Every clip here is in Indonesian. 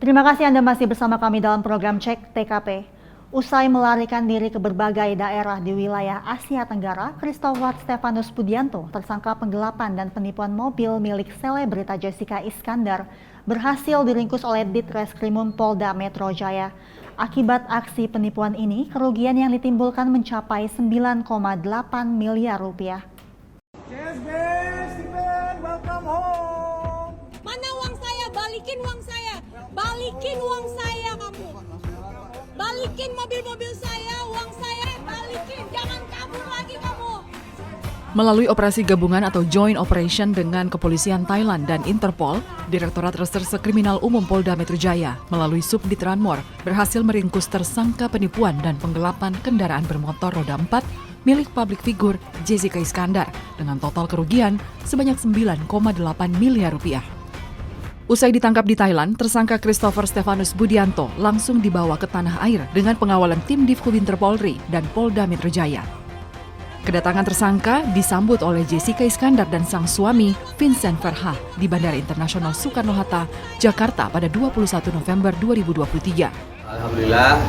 Terima kasih Anda masih bersama kami dalam program Cek TKP. Usai melarikan diri ke berbagai daerah di wilayah Asia Tenggara, Christopher Stefanus Budianto, tersangka penggelapan dan penipuan mobil milik selebrita Jessica Iskandar, berhasil diringkus oleh Ditreskrimum Polda Metro Jaya. Akibat aksi penipuan ini, kerugian yang ditimbulkan mencapai 9,8 miliar rupiah. Yes, Steven, welcome home. Mana uang saya? Balikin uang saya. Balikin uang saya kamu. Balikin mobil-mobil saya, uang saya balikin. Jangan kabur lagi kamu. Melalui operasi gabungan atau joint operation dengan Kepolisian Thailand dan Interpol, Direktorat Reserse Kriminal Umum Polda Metro Jaya melalui Subdit Ranmor berhasil meringkus tersangka penipuan dan penggelapan kendaraan bermotor roda 4 milik publik figur Jessica Iskandar dengan total kerugian sebanyak 9,8 miliar rupiah. Usai ditangkap di Thailand, tersangka Christopher Stefanus Budianto langsung dibawa ke tanah air dengan pengawalan tim Divkubinter Polri dan Polda Metro Jaya. Kedatangan tersangka disambut oleh Jessica Iskandar dan sang suami Vincent Verha di Bandara Internasional Soekarno-Hatta, Jakarta pada 21 November 2023. Alhamdulillah,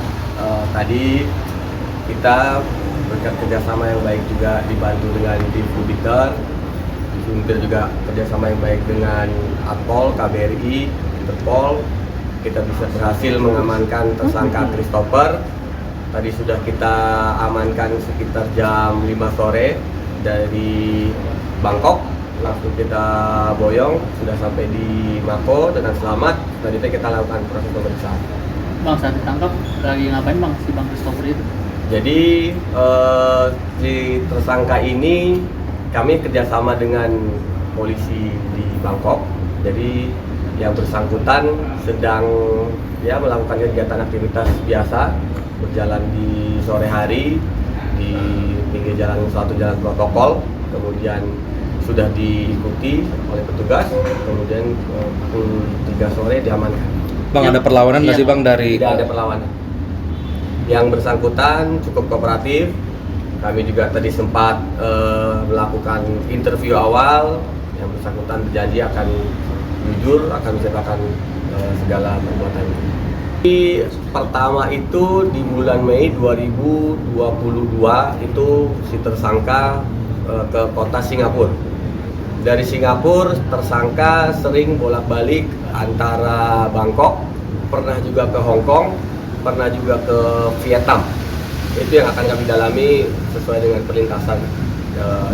tadi kita berkat kerjasama yang baik juga dibantu dengan Divkubinter, juga kerjasama yang baik dengan Atpol, KBRI, Interpol. Kita bisa berhasil mengamankan tersangka Christopher. Tadi sudah kita amankan sekitar jam 5 sore dari Bangkok. Langsung kita boyong, sudah sampai di Mako dengan selamat. Tadi kita lakukan proses pemeriksaan. Bang, saat ditangkap lagi ngapain bang si Bang Christopher itu? Jadi si tersangka ini kami kerjasama dengan polisi di Bangkok. Jadi yang bersangkutan sedang melakukan kegiatan aktivitas biasa, berjalan di sore hari di pinggir jalan suatu jalan protokol, kemudian sudah diikuti oleh petugas, kemudian pukul 3 sore diamankan. Bang, ada perlawanan nggak sih bang dari? Tidak ada perlawanan. Yang bersangkutan cukup kooperatif. Kami juga tadi sempat melakukan interview awal. Yang bersangkutan berjanji akan jujur, akan menceritakan segala perbuatannya. Pertama itu di bulan Mei 2022 itu si tersangka ke kota Singapura. Dari Singapura tersangka sering bolak-balik antara Bangkok, pernah juga ke Hong Kong, pernah juga ke Vietnam. Itu yang akan kami dalami sesuai dengan perlintasan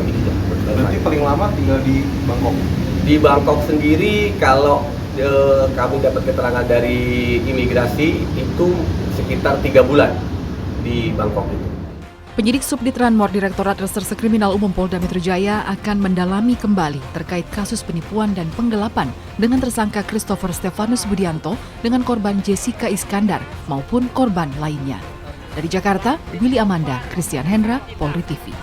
ini. Berarti paling lama tinggal di Bangkok? Di Bangkok sendiri kalau kami dapat keterangan dari imigrasi itu sekitar 3 bulan di Bangkok itu. Penyidik Subdit Ranmor Direktorat Reserse Kriminal Umum Polda Metro Jaya akan mendalami kembali terkait kasus penipuan dan penggelapan dengan tersangka Christopher Stefanus Budianto dengan korban Jessica Iskandar maupun korban lainnya. Dari Jakarta, Willy Amanda, Christian Hendra, Polri TV.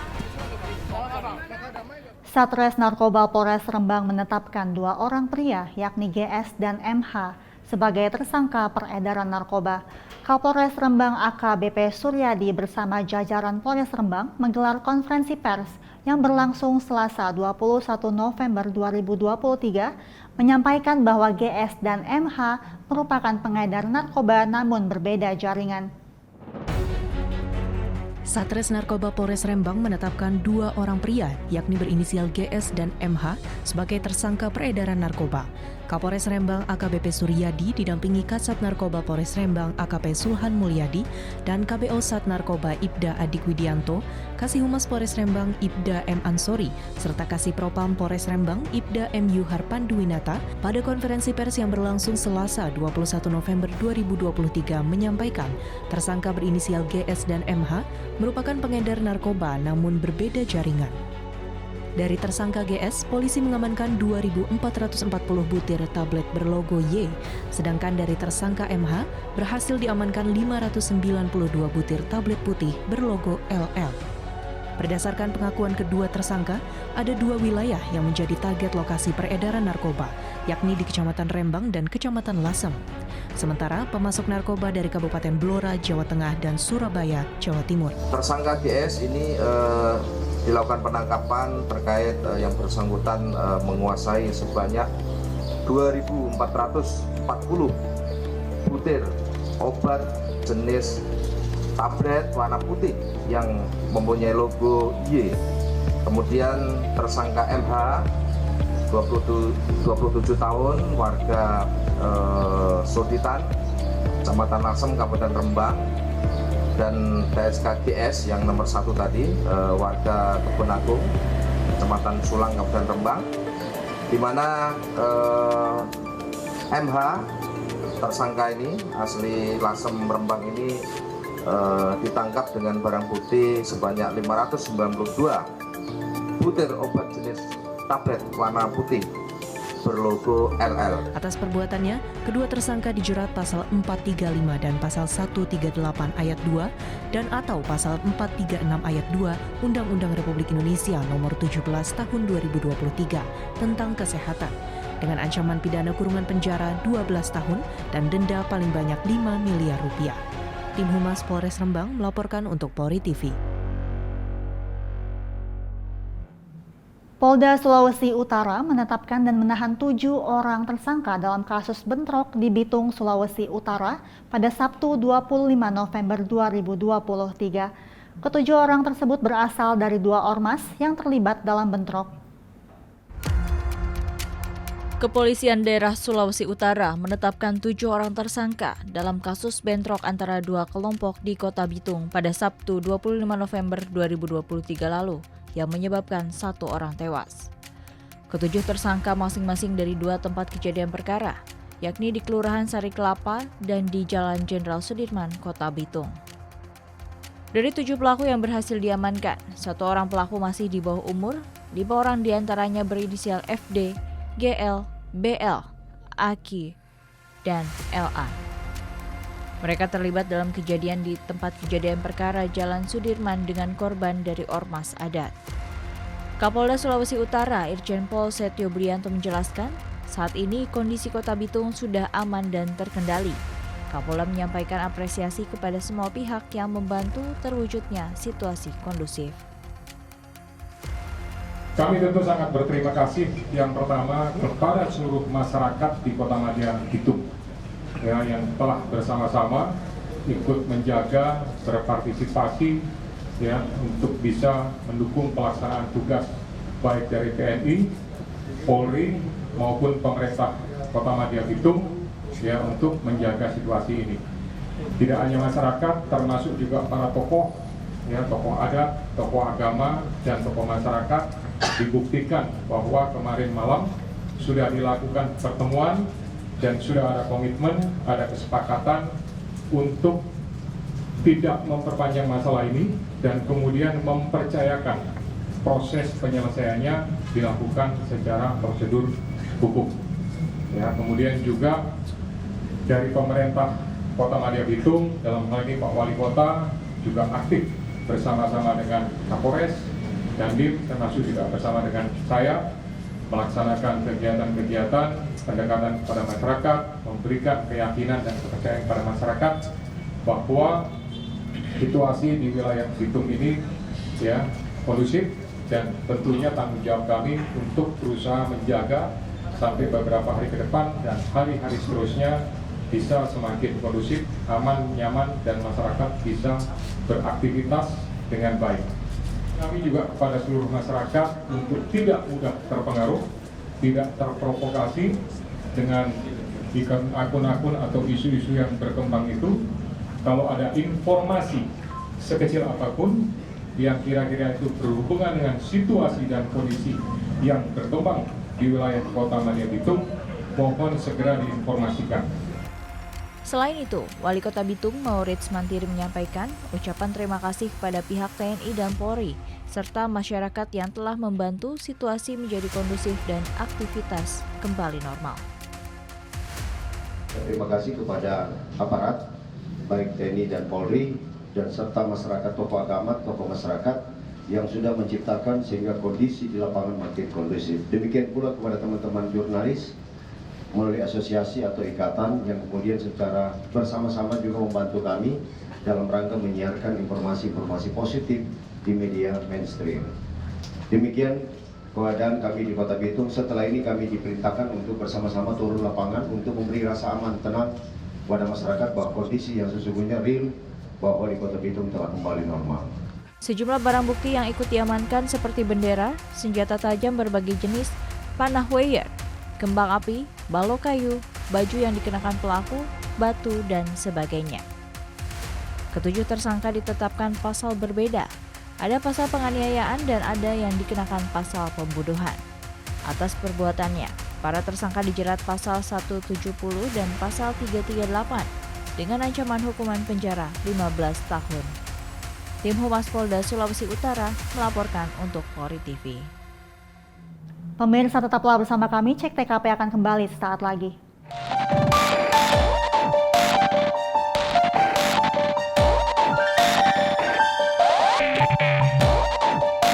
Satres Narkoba Polres Rembang menetapkan 2 orang pria, yakni GS dan MH, sebagai tersangka peredaran narkoba. Kapolres Rembang AKBP Suryadi bersama jajaran Polres Rembang menggelar konferensi pers yang berlangsung Selasa 21 November 2023 menyampaikan bahwa GS dan MH merupakan pengedar narkoba namun berbeda jaringan. Satres Narkoba Polres Rembang menetapkan 2 orang pria, yakni berinisial GS dan MH, sebagai tersangka peredaran narkoba. Kapolres Rembang AKBP Suryadi didampingi Kasat Narkoba Polres Rembang AKP Sulhan Mulyadi dan KBO Sat Narkoba Ibda Adik Widianto, Kasih Humas Polres Rembang Ibda M. Ansori, serta Kasih Propam Polres Rembang Ibda M. Yuhar Panduwinata pada konferensi pers yang berlangsung Selasa 21 November 2023 menyampaikan tersangka berinisial GS dan MH merupakan pengedar narkoba namun berbeda jaringan. Dari tersangka GS, polisi mengamankan 2.440 butir tablet berlogo Y, sedangkan dari tersangka MH berhasil diamankan 592 butir tablet putih berlogo LL. Berdasarkan pengakuan kedua tersangka, ada 2 wilayah yang menjadi target lokasi peredaran narkoba, yakni di Kecamatan Rembang dan Kecamatan Lasem. Sementara pemasok narkoba dari Kabupaten Blora, Jawa Tengah dan Surabaya, Jawa Timur. Tersangka GS ini dilakukan penangkapan terkait yang bersangkutan menguasai sebanyak 2.440 butir obat jenis tablet warna putih yang mempunyai logo Y. Kemudian tersangka MH 27 tahun, warga Soditan, Kecamatan Lasem, Kabupaten Rembang, dan TSK GS yang nomor 1 tadi, warga Kebun Agung, Kecamatan Sulang, Kabupaten Rembang, di mana MH tersangka ini asli Lasem Rembang ini ditangkap dengan barang bukti sebanyak 592 butir obat jenis tablet warna putih berlogo LL. Atas perbuatannya, kedua tersangka dijerat pasal 435 dan pasal 138 ayat 2 dan atau pasal 436 ayat 2 Undang-Undang Republik Indonesia nomor 17 tahun 2023 tentang kesehatan dengan ancaman pidana kurungan penjara 12 tahun dan denda paling banyak 5 miliar rupiah. Tim Humas Polres Rembang melaporkan untuk Polri TV. Polda Sulawesi Utara menetapkan dan menahan 7 orang tersangka dalam kasus bentrok di Bitung, Sulawesi Utara pada Sabtu 25 November 2023. Ketujuh orang tersebut berasal dari 2 ormas yang terlibat dalam bentrok. Kepolisian Daerah Sulawesi Utara menetapkan 7 orang tersangka dalam kasus bentrok antara 2 kelompok di Kota Bitung pada Sabtu 25 November 2023 lalu yang menyebabkan 1 orang tewas. Ketujuh tersangka masing-masing dari 2 tempat kejadian perkara, yakni di Kelurahan Sari Kelapa dan di Jalan Jenderal Sudirman, Kota Bitung. Dari 7 pelaku yang berhasil diamankan, 1 orang pelaku masih di bawah umur, 5 orang diantaranya berinisial FD, GL, BL, Aki, dan LA. Mereka terlibat dalam kejadian di tempat kejadian perkara Jalan Sudirman dengan korban dari ormas adat. Kapolda Sulawesi Utara Irjen Pol Setio Brianto menjelaskan, saat ini kondisi Kota Bitung sudah aman dan terkendali. Kapolda menyampaikan apresiasi kepada semua pihak yang membantu terwujudnya situasi kondusif. Kami tentu sangat berterima kasih yang pertama kepada seluruh masyarakat di Kota Madya Bitung ya, yang telah bersama-sama ikut menjaga, berpartisipasi ya untuk bisa mendukung pelaksanaan tugas baik dari TNI, Polri maupun pemerintah Kota Madya Bitung ya untuk menjaga situasi ini. Tidak hanya masyarakat, termasuk juga para tokoh ya, tokoh adat, tokoh agama dan tokoh masyarakat, dibuktikan bahwa kemarin malam sudah dilakukan pertemuan dan sudah ada komitmen, ada kesepakatan untuk tidak memperpanjang masalah ini dan kemudian mempercayakan proses penyelesaiannya dilakukan secara prosedur hukum. Ya, kemudian juga dari pemerintah Kota Madya Bitung, dalam hal ini Pak Wali Kota juga aktif bersama-sama dengan Kapolres, Dandim, termasuk juga bersama dengan saya melaksanakan kegiatan-kegiatan pendekatan kepada masyarakat, memberikan keyakinan dan kepercayaan kepada masyarakat bahwa situasi di wilayah Bitung ini ya kondusif dan tentunya tanggung jawab kami untuk berusaha menjaga sampai beberapa hari ke depan dan hari-hari seterusnya bisa semakin kondusif, aman, nyaman dan masyarakat bisa beraktivitas dengan baik. Kami juga kepada seluruh masyarakat untuk tidak mudah terpengaruh, tidak terprovokasi dengan akun-akun atau isu-isu yang berkembang itu. Kalau ada informasi sekecil apapun yang kira-kira itu berhubungan dengan situasi dan kondisi yang berkembang di wilayah Kota Madya Bitung, mohon segera diinformasikan. Selain itu, Wali Kota Bitung Maurits Mantiri menyampaikan ucapan terima kasih kepada pihak TNI dan Polri, serta masyarakat yang telah membantu situasi menjadi kondusif dan aktivitas kembali normal. Terima kasih kepada aparat, baik TNI dan Polri, dan serta masyarakat, tokoh agama, tokoh masyarakat yang sudah menciptakan sehingga kondisi di lapangan makin kondusif. Demikian pula kepada teman-teman jurnalis, melalui asosiasi atau ikatan yang kemudian secara bersama-sama juga membantu kami dalam rangka menyiarkan informasi-informasi positif di media mainstream. Demikian keadaan kami di Kota Bitung. Setelah ini kami diperintahkan untuk bersama-sama turun lapangan untuk memberi rasa aman, tenang kepada masyarakat bahwa kondisi yang sesungguhnya real bahwa Wali Kota Bitung telah kembali normal. Sejumlah barang bukti yang ikut diamankan seperti bendera, senjata tajam berbagai jenis, panah weyer, kembang api, balok kayu, baju yang dikenakan pelaku, batu, dan sebagainya. Ketujuh tersangka ditetapkan pasal berbeda. Ada pasal penganiayaan dan ada yang dikenakan pasal pembunuhan. Atas perbuatannya, para tersangka dijerat pasal 170 dan pasal 338 dengan ancaman hukuman penjara 15 tahun. Tim Humas Polda Sulawesi Utara melaporkan untuk Polri TV. Pemirsa tetaplah bersama kami, Cek TKP akan kembali sesaat lagi.